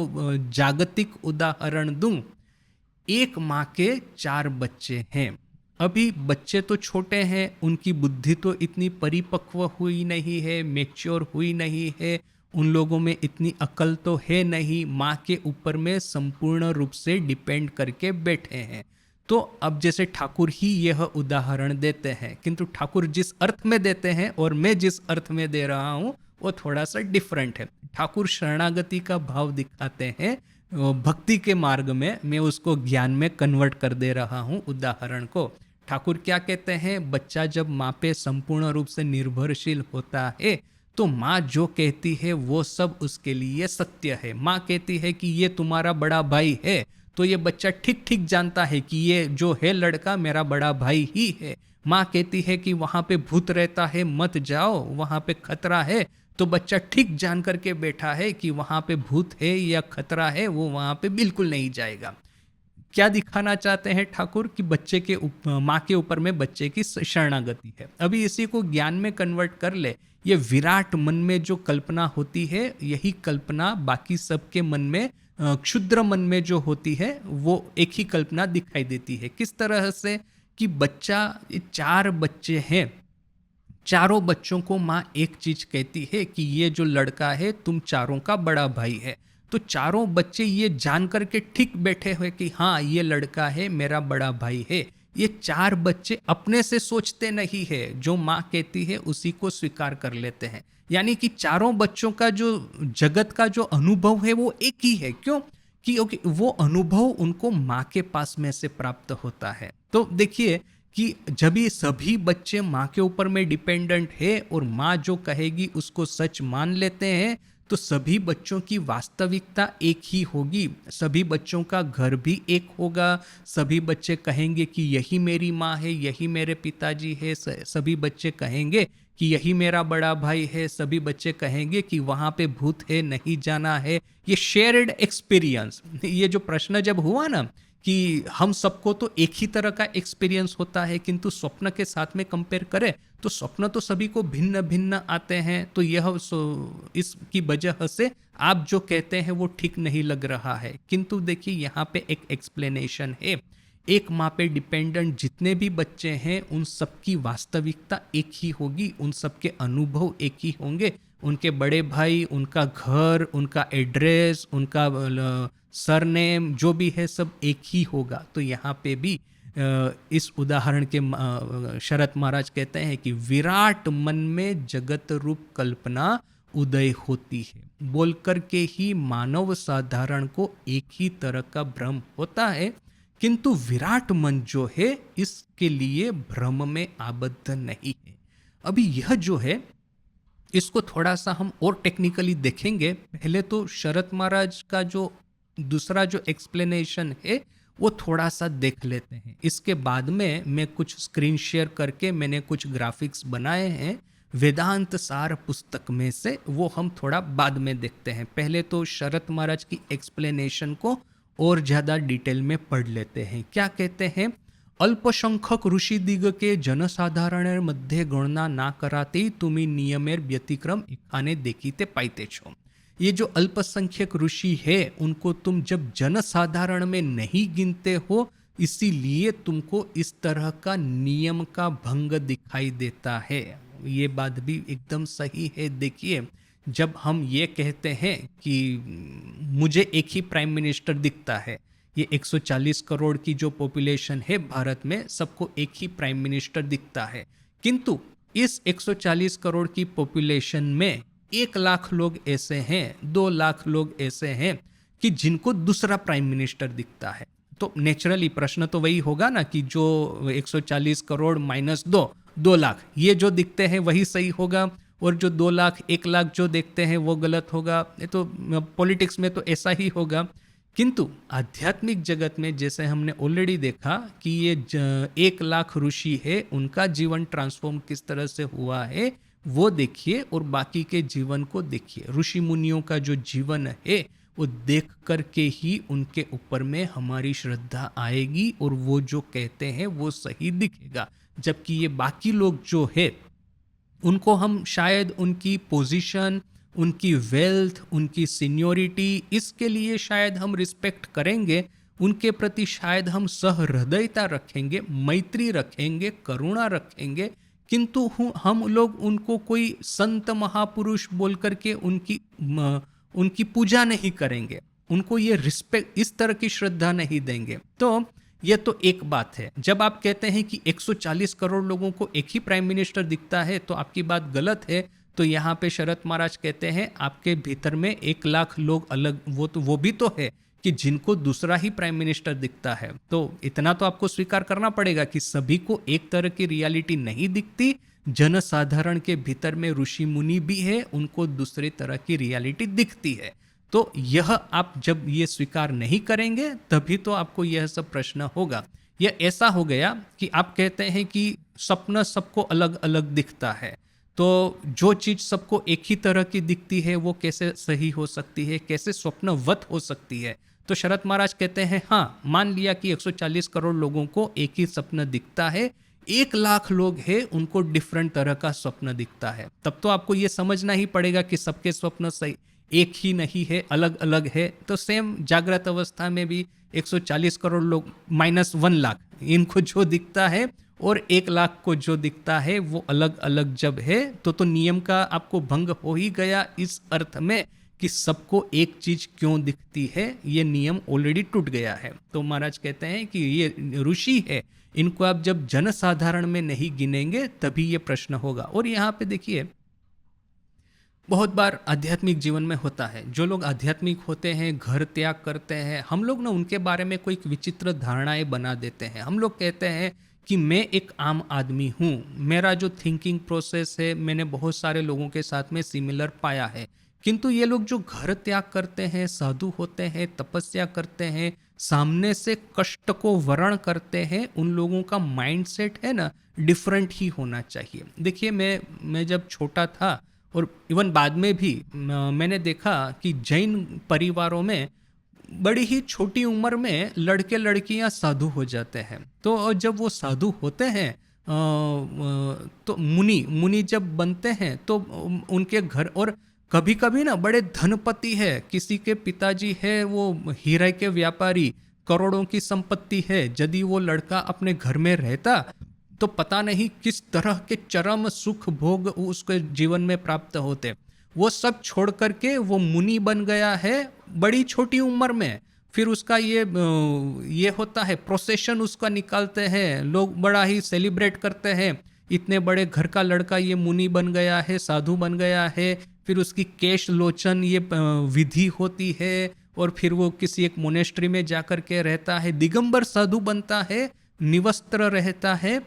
जागतिक उदाहरण दूं। एक माँ के 4 बच्चे हैं। अभी बच्चे तो छोटे हैं, उनकी बुद्धि तो इतनी परिपक्व हुई नहीं है, मैच्योर हुई नहीं है, उन लोगों में इतनी अकल तो है नहीं, माँ के ऊपर में संपूर्ण रूप से डिपेंड करके बैठे हैं। तो अब जैसे ठाकुर ही यह उदाहरण देते हैं, किंतु ठाकुर जिस अर्थ में देते हैं और मैं जिस अर्थ में दे रहा हूँ वो थोड़ा सा डिफरेंट है। ठाकुर शरणागति का भाव दिखाते हैं भक्ति के मार्ग में, मैं उसको ज्ञान में कन्वर्ट कर दे रहा हूँ उदाहरण को। ठाकुर क्या कहते हैं, बच्चा जब माँ पे संपूर्ण रूप से निर्भरशील होता है तो माँ जो कहती है वो सब उसके लिए सत्य है। माँ कहती है कि ये तुम्हारा बड़ा भाई है तो ये बच्चा ठीक ठीक जानता है कि ये जो है लड़का मेरा बड़ा भाई ही है। माँ कहती है कि वहाँ पे भूत रहता है मत जाओ, वहाँ पे खतरा है, तो बच्चा ठीक जान करके बैठा है कि वहाँ पे भूत है या खतरा है, वो वहाँ पे बिल्कुल नहीं जाएगा। क्या दिखाना चाहते हैं ठाकुर कि बच्चे के माँ के ऊपर में बच्चे की शरणागति है। अभी इसी को ज्ञान में कन्वर्ट कर ले, ये विराट मन में जो कल्पना होती है यही कल्पना बाकी सबके मन में, क्षुद्र मन में जो होती है वो एक ही कल्पना दिखाई देती है। किस तरह से कि बच्चा, 4 बच्चे हैं, चारों बच्चों को माँ एक चीज कहती है कि ये जो लड़का है तुम चारों का बड़ा भाई है। तो चारों बच्चे ये जान करके ठीक बैठे हुए कि हाँ ये लड़का है मेरा बड़ा भाई है। ये 4 बच्चे अपने से सोचते नहीं है, जो माँ कहती है उसी को स्वीकार कर लेते हैं। यानी कि चारों बच्चों का जो जगत का जो अनुभव है वो एक ही है। क्यों? कि वो अनुभव उनको माँ के पास में से प्राप्त होता है। तो देखिए कि जब ये सभी बच्चे माँ के ऊपर में डिपेंडेंट है और माँ जो कहेगी उसको सच मान लेते हैं तो सभी बच्चों की वास्तविकता एक ही होगी। सभी बच्चों का घर भी एक होगा। सभी बच्चे कहेंगे कि यही मेरी माँ है, यही मेरे पिताजी है। सभी बच्चे कहेंगे कि यही मेरा बड़ा भाई है। सभी बच्चे कहेंगे कि वहाँ पे भूत है, नहीं जाना है। ये शेयर्ड एक्सपीरियंस, ये जो प्रश्न जब हुआ ना कि हम सबको तो एक ही तरह का एक्सपीरियंस होता है, किंतु स्वप्न के साथ में कंपेयर करें तो स्वप्न तो सभी को भिन्न भिन्न आते हैं। तो इसकी वजह से आप जो कहते हैं वो ठीक नहीं लग रहा है। किंतु देखिए यहाँ पे एक एक्सप्लेनेशन है। एक माँ पे डिपेंडेंट जितने भी बच्चे हैं उन सबकी वास्तविकता एक ही होगी, उन सबके अनुभव एक ही होंगे। उनके बड़े भाई, उनका घर, उनका एड्रेस, उनका सरनेम जो भी है सब एक ही होगा। तो यहाँ पे भी इस उदाहरण के शरत महाराज कहते हैं कि विराट मन में जगत रूप कल्पना उदय होती है, बोल कर के ही मानव साधारण को एक ही तरह का भ्रम होता है, किंतु विराट मन जो है इसके लिए भ्रम में आबद्ध नहीं है। अभी यह जो है इसको थोड़ा सा हम और टेक्निकली देखेंगे। पहले तो शरत महाराज का जो दूसरा जो एक्सप्लेनेशन है वो थोड़ा सा देख लेते हैं। इसके बाद में मैं कुछ स्क्रीन शेयर करके मैंने कुछ ग्राफिक्स बनाए हैं वेदांत सार पुस्तक में से, वो हम थोड़ा बाद में देखते हैं। पहले तो शरत महाराज की एक्सप्लेनेशन को और ज़्यादा डिटेल में पढ़ लेते हैं। क्या कहते हैं? अल्पसंख्यक ऋषि दिग के जनसाधारण मध्य गणना ना कराते तुम्ही नियमेर व्यतिक्रम एखाने देखीते पाइते छो। ये जो अल्पसंख्यक ऋषि है उनको तुम जब जनसाधारण में नहीं गिनते हो, इसीलिए तुमको इस तरह का नियम का भंग दिखाई देता है। ये बात भी एकदम सही है। देखिए, जब हम ये कहते हैं कि मुझे एक ही प्राइम मिनिस्टर दिखता है, ये 140 करोड़ की जो पॉपुलेशन है भारत में, सबको एक ही प्राइम मिनिस्टर दिखता है, किंतु इस 140 करोड़ की पॉपुलेशन में 1 लाख लोग ऐसे हैं, 2 लाख लोग ऐसे हैं कि जिनको दूसरा प्राइम मिनिस्टर दिखता है। तो नेचुरली प्रश्न तो वही होगा ना कि जो 140 करोड़ माइनस 2 लाख, ये जो दिखते हैं वही सही होगा, और जो 2 लाख 1 लाख जो देखते हैं वो गलत होगा। ये तो पॉलिटिक्स में तो ऐसा ही होगा। किंतु आध्यात्मिक जगत में जैसे हमने ऑलरेडी देखा कि ये 1 लाख ऋषि है, उनका जीवन ट्रांसफॉर्म किस तरह से हुआ है वो देखिए, और बाकी के जीवन को देखिए। ऋषि मुनियों का जो जीवन है वो देख करके ही उनके ऊपर में हमारी श्रद्धा आएगी और वो जो कहते हैं वो सही दिखेगा। जबकि ये बाकी लोग जो है उनको हम शायद उनकी पोजीशन, उनकी वेल्थ, उनकी सीनियोरिटी, इसके लिए शायद हम रिस्पेक्ट करेंगे, उनके प्रति शायद हम सहृदयता रखेंगे, मैत्री रखेंगे, करुणा रखेंगे, किंतु हम लोग उनको कोई संत महापुरुष बोल करके उनकी पूजा नहीं करेंगे, उनको ये रिस्पेक्ट, इस तरह की श्रद्धा नहीं देंगे। तो ये तो एक बात है। जब आप कहते हैं कि 140 करोड़ लोगों को एक ही प्राइम मिनिस्टर दिखता है तो आपकी बात गलत है। तो यहाँ पे शरत महाराज कहते हैं आपके भीतर में 1 लाख लोग अलग, वो भी तो है कि जिनको दूसरा ही प्राइम मिनिस्टर दिखता है। तो इतना तो आपको स्वीकार करना पड़ेगा कि सभी को एक तरह की रियलिटी नहीं दिखती। जनसाधारण के भीतर में ऋषि मुनि भी है, उनको दूसरी तरह की रियलिटी दिखती है। तो यह आप जब ये स्वीकार नहीं करेंगे तभी तो आपको यह सब प्रश्न होगा। यह ऐसा हो गया कि आप कहते हैं कि सपना सबको अलग अलग दिखता है, तो जो चीज सबको एक ही तरह की दिखती है वो कैसे सही हो सकती है, कैसे स्वप्नवत हो सकती है? तो शरत महाराज कहते हैं हाँ, मान लिया कि 140 करोड़ लोगों को एक ही सपना दिखता है, 1 लाख लोग हैं उनको डिफरेंट तरह का स्वप्न दिखता है। तब तो आपको ये समझना ही पड़ेगा कि सबके स्वप्न सही एक ही नहीं है, अलग अलग है। तो सेम जागृत अवस्था में भी 140 करोड़ लोग माइनस 1 लाख, इनको जो दिखता है और 1 लाख को जो दिखता है वो अलग अलग जब है तो नियम का आपको भंग हो ही गया, इस अर्थ में कि सबको एक चीज क्यों दिखती है, ये नियम ऑलरेडी टूट गया है। तो महाराज कहते हैं कि ये ऋषि है, इनको आप जब जनसाधारण में नहीं गिनेंगे तभी ये प्रश्न होगा। और यहाँ पे देखिए बहुत बार आध्यात्मिक जीवन में होता है, जो लोग आध्यात्मिक होते हैं, घर त्याग करते हैं, हम लोग ना उनके बारे में कोई विचित्र धारणाएं बना देते हैं। हम लोग कहते हैं कि मैं एक आम आदमी हूँ, मेरा जो थिंकिंग प्रोसेस है मैंने बहुत सारे लोगों के साथ में सिमिलर पाया है। किंतु ये लोग जो घर त्याग करते हैं, साधु होते हैं, तपस्या करते हैं, सामने से कष्ट को वर्ण करते हैं, उन लोगों का माइंडसेट है ना डिफरेंट ही होना चाहिए। देखिए मैं जब छोटा था और इवन बाद में भी मैंने देखा कि जैन परिवारों में बड़ी ही छोटी उम्र में लड़के लड़कियां साधु हो जाते हैं। तो जब वो साधु होते हैं तो मुनि मुनि जब बनते हैं तो उनके घर, और कभी कभी ना बड़े धनपति है, किसी के पिताजी है वो हीरे के व्यापारी, करोड़ों की संपत्ति है, यदि वो लड़का अपने घर में रहता तो पता नहीं किस तरह के चरम सुख भोग उसके जीवन में प्राप्त होते। वो सब छोड़ करके वो मुनि बन गया है बड़ी छोटी उम्र में। फिर उसका ये होता है, प्रोसेशन उसका निकालते हैं, लोग बड़ा ही सेलिब्रेट करते हैं, इतने बड़े घर का लड़का ये मुनि बन गया है, साधु बन गया है। फिर उसकी केश लोचन ये विधि होती है, और फिर वो किसी एक मोनेस्ट्री में जाकर के रहता है, दिगंबर साधु बनता है, निवस्त्र रहता है,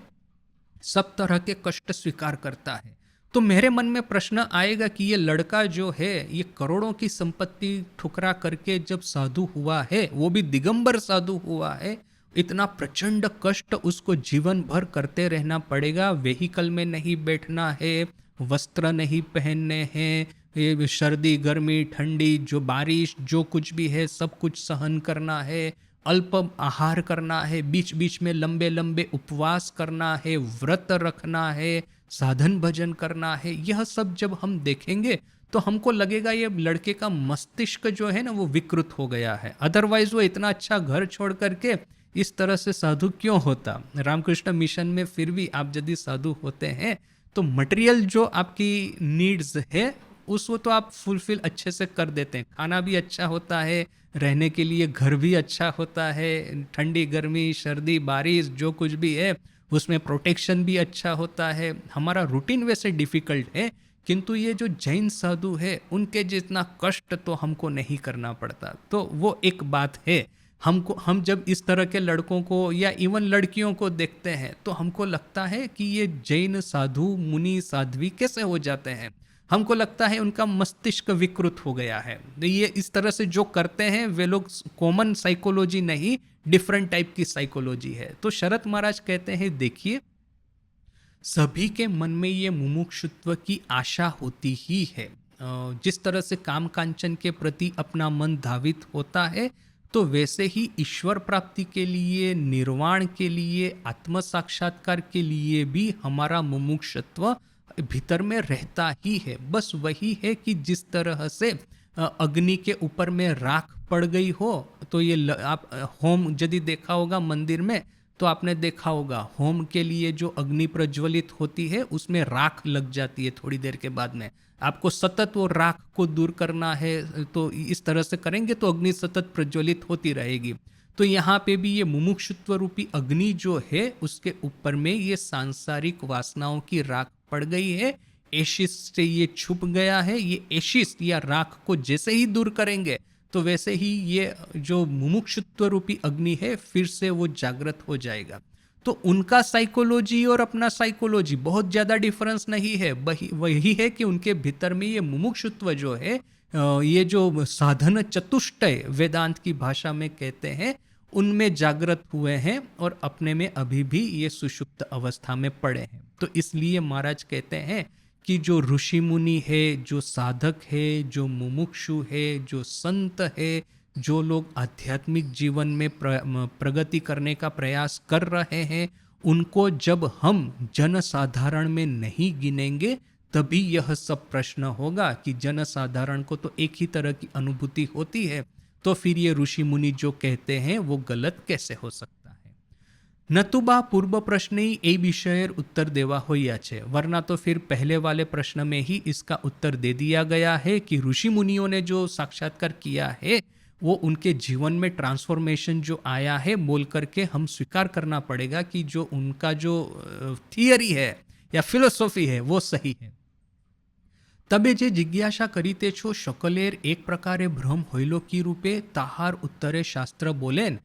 सब तरह के कष्ट स्वीकार करता है। तो मेरे मन में प्रश्न आएगा कि ये लड़का जो है ये करोड़ों की संपत्ति ठुकरा करके जब साधु हुआ है, वो भी दिगंबर साधु हुआ है, इतना प्रचंड कष्ट उसको जीवन भर करते रहना पड़ेगा। व्हीकल में नहीं बैठना है, वस्त्र नहीं पहनने हैं, ये सर्दी गर्मी ठंडी जो बारिश जो कुछ भी है सब कुछ सहन करना है, अल्प आहार करना है, बीच बीच में लंबे लंबे उपवास करना है, व्रत रखना है, साधन भजन करना है। यह सब जब हम देखेंगे तो हमको लगेगा ये लड़के का मस्तिष्क जो है ना वो विकृत हो गया है, अदरवाइज वो इतना अच्छा घर छोड़ करके इस तरह से साधु क्यों होता। रामकृष्ण मिशन में फिर भी आप यदि साधु होते हैं तो मटेरियल जो आपकी नीड्स है उसको तो आप फुलफिल अच्छे से कर देते हैं, खाना भी अच्छा होता है, रहने के लिए घर भी अच्छा होता है, ठंडी गर्मी सर्दी बारिश जो कुछ भी है उसमें प्रोटेक्शन भी अच्छा होता है। हमारा रूटीन वैसे डिफिकल्ट है, किंतु ये जो जैन साधु है उनके जितना कष्ट तो हमको नहीं करना पड़ता। तो वो एक बात है, हम जब इस तरह के लड़कों को या इवन लड़कियों को देखते हैं तो हमको लगता है कि ये जैन साधु मुनि साध्वी कैसे हो जाते हैं। हमको लगता है उनका मस्तिष्क विकृत हो गया है, ये इस तरह से जो करते हैं वे लोग कॉमन साइकोलॉजी नहीं डिफरेंट टाइप की साइकोलॉजी है। तो शरत महाराज कहते हैं देखिए, सभी के मन में ये मुमुक्षुत्व की आशा होती ही है। जिस तरह से काम कांचन के प्रति अपना मन धावित होता है तो वैसे ही ईश्वर प्राप्ति के लिए, निर्वाण के लिए, आत्म साक्षात्कार के लिए भी हमारा मुमुक्षुत्व भीतर में रहता ही है। बस वही है कि जिस तरह से अग्नि के ऊपर में राख पड़ गई हो तो ये आप होम यदि देखा होगा मंदिर में तो आपने देखा होगा होम के लिए जो अग्नि प्रज्वलित होती है उसमें राख लग जाती है, थोड़ी देर के बाद में आपको सतत वो राख को दूर करना है, तो इस तरह से करेंगे तो अग्नि सतत प्रज्वलित होती रहेगी। तो यहाँ पे भी ये मुमुक्षुत्व रूपी अग्नि जो है उसके ऊपर में ये सांसारिक वासनाओं की राख पड़ गई है, एशिस से ये छुप गया है। ये एशिस या राख को जैसे ही दूर करेंगे तो वैसे ही ये जो मुमुक्षुत्व रूपी अग्नि है फिर से वो जागृत हो जाएगा। तो उनका साइकोलॉजी और अपना साइकोलॉजी बहुत ज़्यादा डिफरेंस नहीं है, वही है कि उनके भीतर में ये मुमुक्षुत्व जो है, ये जो साधन चतुष्टय वेदांत की भाषा में कहते हैं, उनमें जागृत हुए हैं और अपने में अभी भी ये सुषुप्त अवस्था में पड़े हैं। तो इसलिए महाराज कहते हैं कि जो ऋषि मुनि है, जो साधक है, जो मुमुक्षु है, जो संत है, जो लोग आध्यात्मिक जीवन में प्रगति करने का प्रयास कर रहे हैं, उनको जब हम जन साधारण में नहीं गिनेंगे तभी यह सब प्रश्न होगा कि जन साधारण को तो एक ही तरह की अनुभूति होती है, तो फिर ये ऋषि मुनि जो कहते हैं वो गलत कैसे हो सकता है। नतुबा पूर्व प्रश्न ही ए विषय उत्तर देवा होया छे, वरना तो फिर पहले वाले प्रश्न में ही इसका उत्तर दे दिया गया है कि ऋषि मुनियों ने जो साक्षात्कार किया है वो उनके जीवन में ट्रांसफॉर्मेशन जो आया है बोल करके हम स्वीकार करना पड़ेगा कि जो उनका जो थियरी है या फिलोसॉफी है वो सही है। तबे जे जिज्ञासा करीते छो शकलेर एक प्रकारे भ्रम होइलो की रूपे ताहार उत्तरे शास्त्र बोलेन।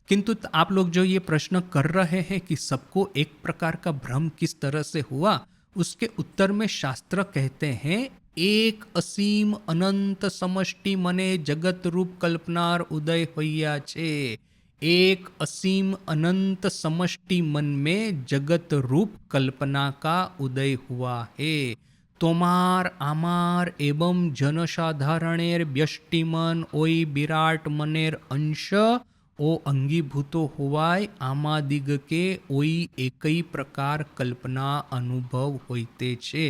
किंतु आप लोग जो ये प्रश्न कर रहे हैं कि सबको एक प्रकार का भ्रम किस तरह से हुआ, उसके उत्तर में शास्त्र कहते हैं एक असीम अनंत समष्टि मने जगत रूप कल्पनार उदय होया छे। एक असीम अनंत समष्टि मन में जगत रूप कल्पना का उदय हुआ है। तोमार आमार एवं जनसाधारणेर व्यष्टिमन ओई विराट मनेर अंश ओ अंगीभूतो होवाय आमादिग के ओई एकई प्रकार कल्पना अनुभव होइते छे,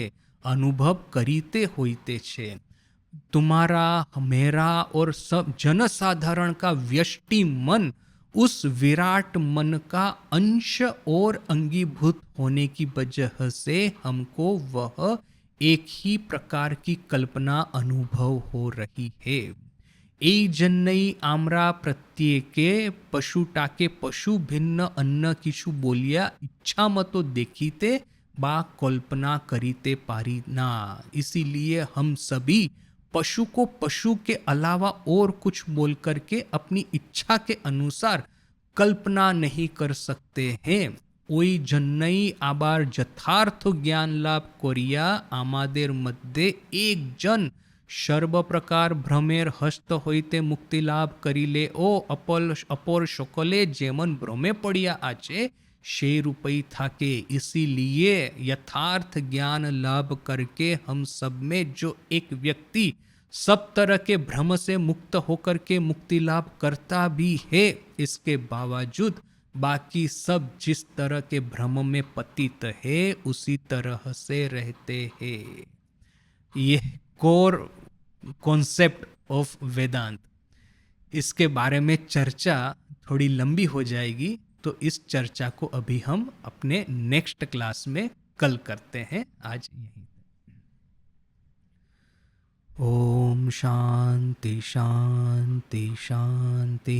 अनुभव करीते होइते छे। तुम्हारा मेरा और सब जनसाधारण का व्यष्टि मन उस विराट मन का अंश और अंगीभूत होने की वजह से हमको वह एक ही प्रकार की कल्पना अनुभव हो रही है। এই জন্যই আমরা প্রত্যেকে পশুটাকে পশু ভিন্ন অন্য কিছু বলিয়া ইচ্ছা মতো দেখিতে বা कल्पना करीते पारी ना। इसीलिए हम सभी पशु को पशु के अलावा और कुछ बोल करके अपनी इच्छा के अनुसार कल्पना नहीं कर सकते हैं। ওই জন্যই আবার যথার্থ জ্ঞান লাভ করিয়া আমাদের মধ্যে একজন সর্বপ্রকার ভ্রমের হস্ত হইতে মুক্তি লাভ করিলে ও অপর সকলে যেমন ভ্রমে পড়িয়া আছে সেই रूपई থাকে। इसीलिए यथार्थ ज्ञान लाभ करके हम सब में जो एक व्यक्ति सब तरह के भ्रम से मुक्त होकर के मुक्ति लाभ करता भी है, इसके बावजूद बाकी सब जिस तरह के भ्रम में पतित है उसी तरह से रहते हैं। यह कोर कॉन्सेप्ट ऑफ वेदांत, इसके बारे में चर्चा थोड़ी लंबी हो जाएगी, तो इस चर्चा को अभी हम अपने नेक्स्ट क्लास में कल करते हैं। आज यहीं ओम शांति शांति शांति।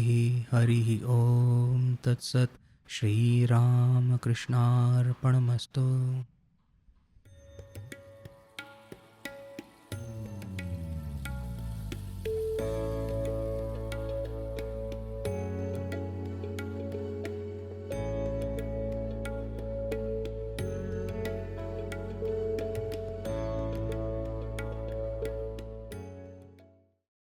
हरि ओम तत्सत। श्री राम कृष्णार्पणमस्तु।